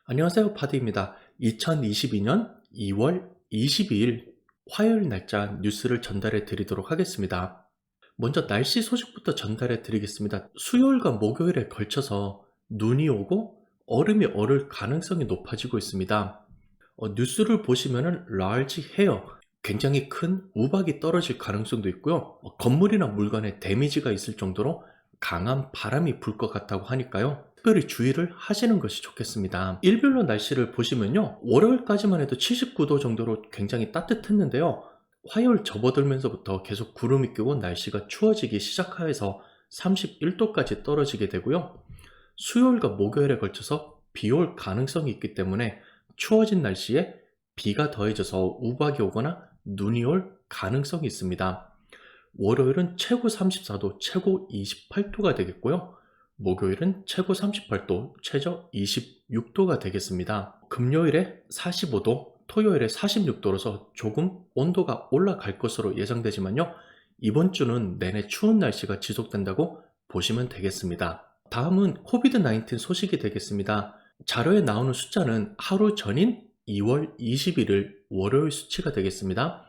안녕하세요. 파디입니다. 2022년 2월 22일 화요일 날짜 뉴스를 전달해 드리도록 하겠습니다. 먼저 날씨 소식부터 전달해 드리겠습니다. 수요일과 목요일에 걸쳐서 눈이 오고 얼음이 얼을 가능성이 높아지고 있습니다. 뉴스를 보시면은 large hail, 굉장히 큰 우박이 떨어질 가능성도 있고요. 건물이나 물건에 데미지가 있을 정도로 강한 바람이 불 것 같다고 하니까요. 특별히 주의를 하시는 것이 좋겠습니다. 일별로 날씨를 보시면요. 월요일까지만 해도 79도 정도로 굉장히 따뜻했는데요. 화요일 접어들면서부터 계속 구름이 끼고 날씨가 추워지기 시작하여서 31도까지 떨어지게 되고요. 수요일과 목요일에 걸쳐서 비 올 가능성이 있기 때문에 추워진 날씨에 비가 더해져서 우박이 오거나 눈이 올 가능성이 있습니다. 월요일은 최고 34도, 최고 28도가 되겠고요. 목요일은 최고 38도, 최저 26도가 되겠습니다. 금요일에 45도, 토요일에 46도로서 조금 온도가 올라갈 것으로 예상되지만요. 이번 주는 내내 추운 날씨가 지속된다고 보시면 되겠습니다. 다음은 코비드-19 소식이 되겠습니다. 자료에 나오는 숫자는 하루 전인 2월 21일 월요일 수치가 되겠습니다.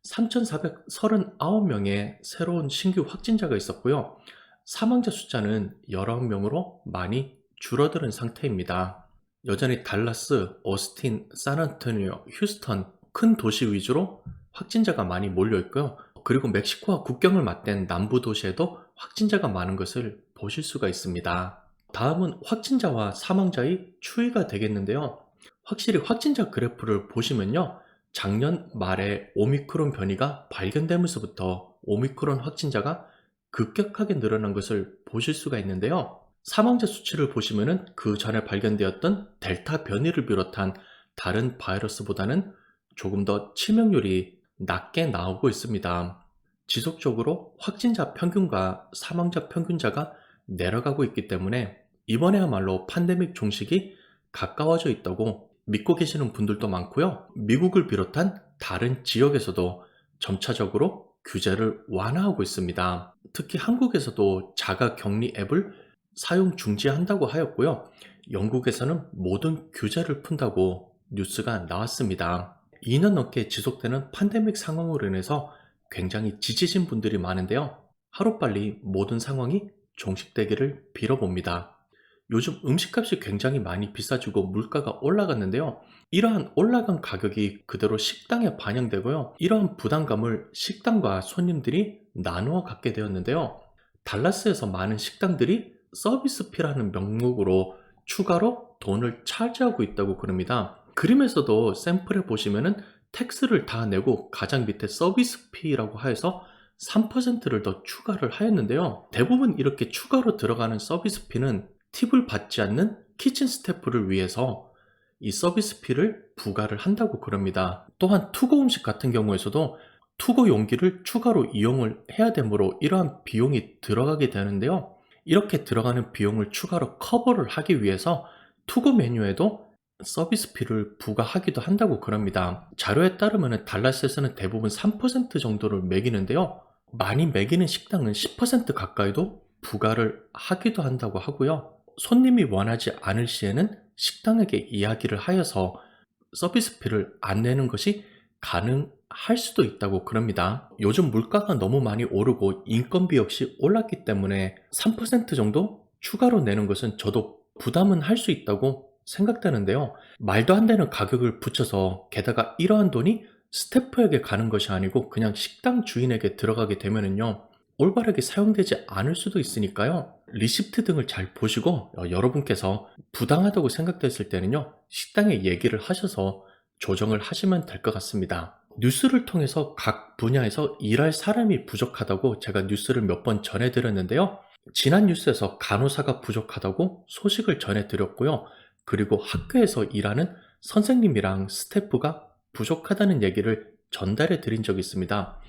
3,439명의 새로운 신규 확진자가 있었고요. 사망자 숫자는 19명으로 많이 줄어드는 상태입니다. 여전히 달라스, 오스틴, 샌안토니오, 휴스턴 큰 도시 위주로 확진자가 많이 몰려 있고요. 그리고 멕시코와 국경을 맞댄 남부 도시에도 확진자가 많은 것을 보실 수가 있습니다. 다음은 확진자와 사망자의 추이가 되겠는데요. 확실히 확진자 그래프를 보시면요. 작년 말에 오미크론 변이가 발견되면서부터 오미크론 확진자가 급격하게 늘어난 것을 보실 수가 있는데요. 사망자 수치를 보시면은 그 전에 발견되었던 델타 변이를 비롯한 다른 바이러스보다는 조금 더 치명률이 낮게 나오고 있습니다. 지속적으로 확진자 평균과 사망자 평균자가 내려가고 있기 때문에 이번에야말로 팬데믹 종식이 가까워져 있다고 믿고 계시는 분들도 많고요. 미국을 비롯한 다른 지역에서도 점차적으로 규제를 완화하고 있습니다. 특히 한국에서도 자가격리 앱을 사용 중지한다고 하였고요. 영국에서는 모든 규제를 푼다고 뉴스가 나왔습니다. 2년 넘게 지속되는 팬데믹 상황으로 인해서 굉장히 지치신 분들이 많은데요. 하루빨리 모든 상황이 종식되기를 빌어봅니다. 요즘 음식값이 굉장히 많이 비싸지고 물가가 올라갔는데요. 이러한 올라간 가격이 그대로 식당에 반영되고요. 이러한 부담감을 식당과 손님들이 나누어 갖게 되었는데요. 달라스에서 많은 식당들이 서비스피라는 명목으로 추가로 돈을 차지하고 있다고 그럽니다. 그림에서도 샘플에 보시면은 텍스를 다 내고 가장 밑에 서비스피라고 하여서 3%를 더 추가를 하였는데요. 대부분 이렇게 추가로 들어가는 서비스피는 팁을 받지 않는 키친 스태프를 위해서 이 서비스피를 부과를 한다고 그럽니다. 또한 투고 음식 같은 경우에서도 투고 용기를 추가로 이용을 해야 되므로 이러한 비용이 들어가게 되는데요. 이렇게 들어가는 비용을 추가로 커버를 하기 위해서 투고 메뉴에도 서비스피를 부과하기도 한다고 그럽니다. 자료에 따르면 달라스에서는 대부분 3% 정도를 매기는데요. 많이 매기는 식당은 10% 가까이도 부과를 하기도 한다고 하고요. 손님이 원하지 않을 시에는 식당에게 이야기를 하여서 서비스피를 안 내는 것이 가능할 수도 있다고 그럽니다. 요즘 물가가 너무 많이 오르고 인건비 역시 올랐기 때문에 3% 정도 추가로 내는 것은 저도 부담은 할 수 있다고 생각되는데요. 말도 안 되는 가격을 붙여서 게다가 이러한 돈이 스태프에게 가는 것이 아니고 그냥 식당 주인에게 들어가게 되면은요. 올바르게 사용되지 않을 수도 있으니까요. 리시프트 등을 잘 보시고 여러분께서 부당하다고 생각됐을 때는요. 식당에 얘기를 하셔서 조정을 하시면 될 것 같습니다. 뉴스를 통해서 각 분야에서 일할 사람이 부족하다고 제가 뉴스를 몇 번 전해드렸는데요. 지난 뉴스에서 간호사가 부족하다고 소식을 전해드렸고요. 그리고 학교에서 일하는 선생님이랑 스태프가 부족하다는 얘기를 전달해 드린 적이 있습니다.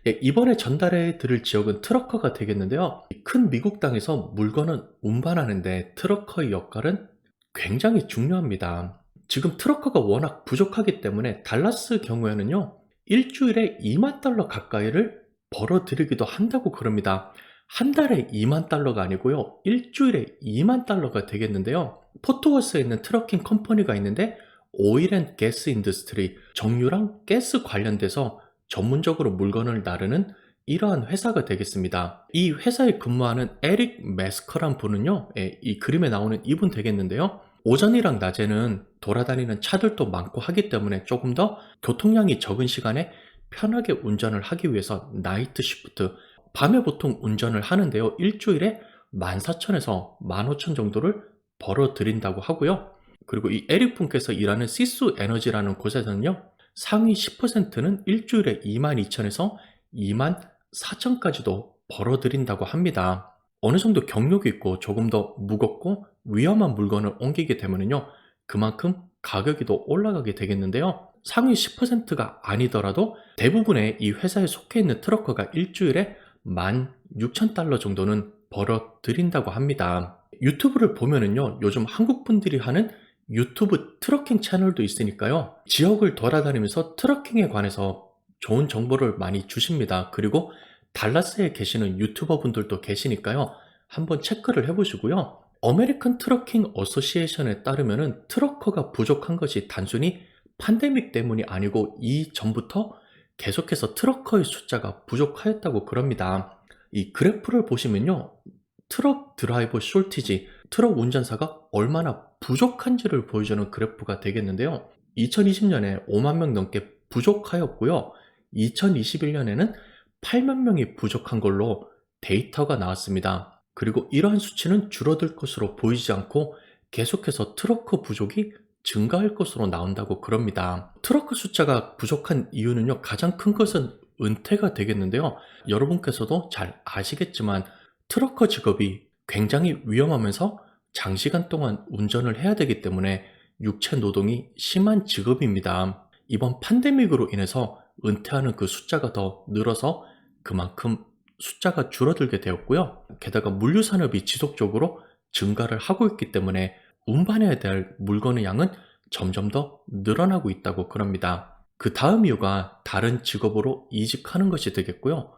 예, 이번에 전달해 드릴 지역은 트러커가 되겠는데요. 큰 미국 땅에서 물건을 운반하는데 트러커의 역할은 굉장히 중요합니다. 지금 트러커가 워낙 부족하기 때문에 달라스 경우에는요. 일주일에 $2만 가까이를 벌어들이기도 한다고 그럽니다. 한 달에 2만 달러가 아니고요. 일주일에 2만 달러가 되겠는데요. 포트워스에 있는 트러킹 컴퍼니가 있는데 오일 앤 가스 인더스트리, 정유랑 가스 관련돼서 전문적으로 물건을 나르는 이러한 회사가 되겠습니다. 이 회사에 근무하는 에릭 메스커란 분은요, 이 그림에 나오는 이분 되겠는데요. 오전이랑 낮에는 돌아다니는 차들도 많고 하기 때문에 조금 더 교통량이 적은 시간에 편하게 운전을 하기 위해서 나이트 시프트, 밤에 보통 운전을 하는데요. 일주일에 14,000에서 15,000 정도를 벌어들인다고 하고요. 그리고 이 에릭 분께서 일하는 시스 에너지라는 곳에서는요. 상위 10%는 일주일에 22,000에서 24,000까지도 벌어들인다고 합니다. 어느 정도 경력이 있고 조금 더 무겁고 위험한 물건을 옮기게 되면요. 그만큼 가격이 더 올라가게 되겠는데요. 상위 10%가 아니더라도 대부분의 이 회사에 속해 있는 트러커가 일주일에 16,000달러 정도는 벌어들인다고 합니다. 유튜브를 보면은요, 요즘 한국 분들이 하는 유튜브 트러킹 채널도 있으니까요. 지역을 돌아다니면서 트러킹에 관해서 좋은 정보를 많이 주십니다. 그리고 달라스에 계시는 유튜버 분들도 계시니까요. 한번 체크를 해보시고요. 어메리칸 트러킹 어소시에이션에 따르면은 트러커가 부족한 것이 단순히 팬데믹 때문이 아니고 이전부터 계속해서 트러커의 숫자가 부족하였다고 그럽니다. 이 그래프를 보시면요. 트럭 드라이버 숄티지, 트럭 운전사가 얼마나 부족한지를 보여주는 그래프가 되겠는데요. 2020년에 5만 명 넘게 부족하였고요. 2021년에는 8만 명이 부족한 걸로 데이터가 나왔습니다. 그리고 이러한 수치는 줄어들 것으로 보이지 않고 계속해서 트러커 부족이 증가할 것으로 나온다고 그럽니다. 트러커 숫자가 부족한 이유는요, 가장 큰 것은 은퇴가 되겠는데요. 여러분께서도 잘 아시겠지만 트러커 직업이 굉장히 위험하면서 장시간 동안 운전을 해야 되기 때문에 육체 노동이 심한 직업입니다. 이번 팬데믹으로 인해서 은퇴하는 그 숫자가 더 늘어서 그만큼 숫자가 줄어들게 되었고요. 게다가 물류 산업이 지속적으로 증가를 하고 있기 때문에 운반해야 될 물건의 양은 점점 더 늘어나고 있다고 그럽니다. 그 다음 이유가 다른 직업으로 이직하는 것이 되겠고요.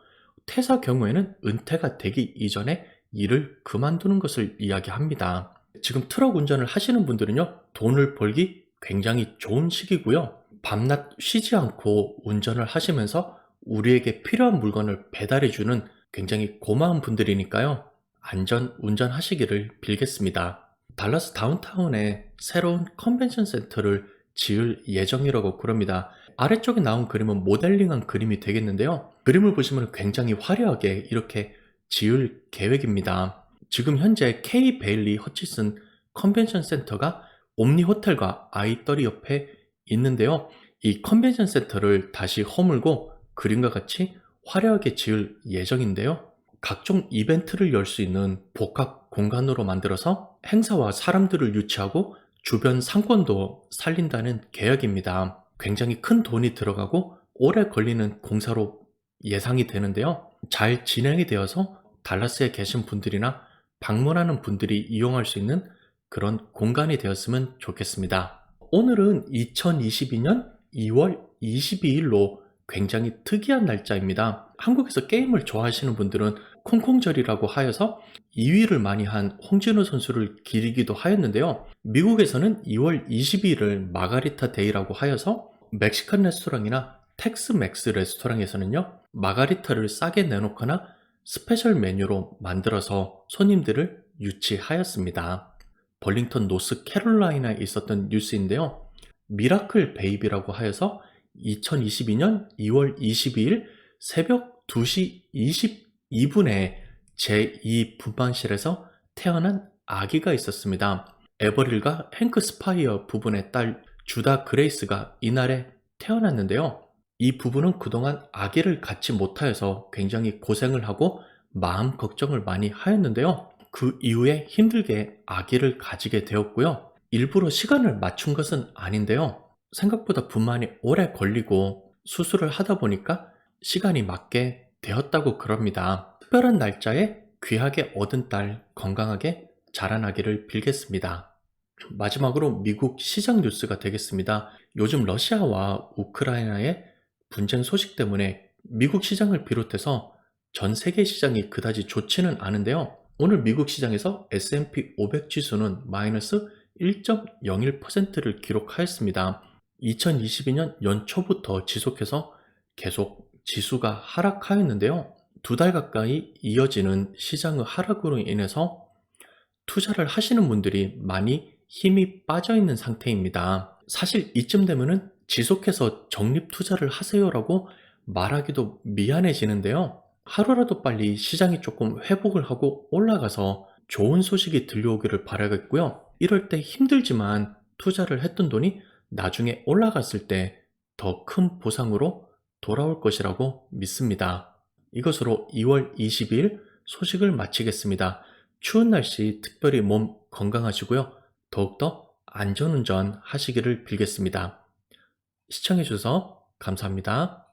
퇴사 경우에는 은퇴가 되기 이전에 일을 그만두는 것을 이야기합니다. 지금 트럭 운전을 하시는 분들은요, 돈을 벌기 굉장히 좋은 시기고요. 밤낮 쉬지 않고 운전을 하시면서 우리에게 필요한 물건을 배달해주는 굉장히 고마운 분들이니까요. 안전 운전하시기를 빌겠습니다. 달라스 다운타운에 새로운 컨벤션 센터를 지을 예정이라고 그럽니다. 아래쪽에 나온 그림은 모델링한 그림이 되겠는데요. 그림을 보시면 굉장히 화려하게 이렇게 지을 계획입니다. 지금 현재 K 베일리 허치슨 컨벤션 센터가 옴니 호텔과 I30 옆에 있는데요. 이 컨벤션 센터를 다시 허물고 그림과 같이 화려하게 지을 예정인데요. 각종 이벤트를 열 수 있는 복합 공간으로 만들어서 행사와 사람들을 유치하고 주변 상권도 살린다는 계획입니다. 굉장히 큰 돈이 들어가고 오래 걸리는 공사로 예상이 되는데요. 잘 진행이 되어서 달라스에 계신 분들이나 방문하는 분들이 이용할 수 있는 그런 공간이 되었으면 좋겠습니다. 오늘은 2022년 2월 22일로 굉장히 특이한 날짜입니다. 한국에서 게임을 좋아하시는 분들은 콩콩절이라고 하여서 2위를 많이 한 홍진호 선수를 기리기도 하였는데요. 미국에서는 2월 22일을 마가리타 데이라고 하여서 멕시칸 레스토랑이나 텍스맥스 레스토랑에서는요, 마가리타를 싸게 내놓거나 스페셜 메뉴로 만들어서 손님들을 유치하였습니다. 벌링턴 노스 캐롤라이나에 있었던 뉴스인데요. 미라클 베이비라고 하여서 2022년 2월 22일 새벽 2시 22분에 제2 분만실에서 태어난 아기가 있었습니다. 에버릴과 행크 스파이어 부부의 딸 주다 그레이스가 이날에 태어났는데요. 이 부부는 그동안 아기를 갖지 못하여서 굉장히 고생을 하고 마음 걱정을 많이 하였는데요. 그 이후에 힘들게 아기를 가지게 되었고요. 일부러 시간을 맞춘 것은 아닌데요. 생각보다 분만이 오래 걸리고 수술을 하다 보니까 시간이 맞게 되었다고 그럽니다. 특별한 날짜에 귀하게 얻은 딸 건강하게 자라나기를 빌겠습니다. 마지막으로 미국 시장 뉴스가 되겠습니다. 요즘 러시아와 우크라이나의 분쟁 소식 때문에 미국 시장을 비롯해서 전 세계 시장이 그다지 좋지는 않은데요. 오늘 미국 시장에서 S&P 500 지수는 마이너스 1.01%를 기록하였습니다. 2022년 연초부터 지속해서 계속 지수가 하락하였는데요. 2달 가까이 이어지는 시장의 하락으로 인해서 투자를 하시는 분들이 많이 힘이 빠져 있는 상태입니다. 사실 이쯤 되면은 지속해서 적립 투자를 하세요라고 말하기도 미안해지는데요. 하루라도 빨리 시장이 조금 회복을 하고 올라가서 좋은 소식이 들려오기를 바라겠고요. 이럴 때 힘들지만 투자를 했던 돈이 나중에 올라갔을 때 더 큰 보상으로 돌아올 것이라고 믿습니다. 이것으로 2월 22일 소식을 마치겠습니다. 추운 날씨 특별히 몸 건강하시고요. 더욱더 안전운전 하시기를 빌겠습니다. 시청해주셔서 감사합니다.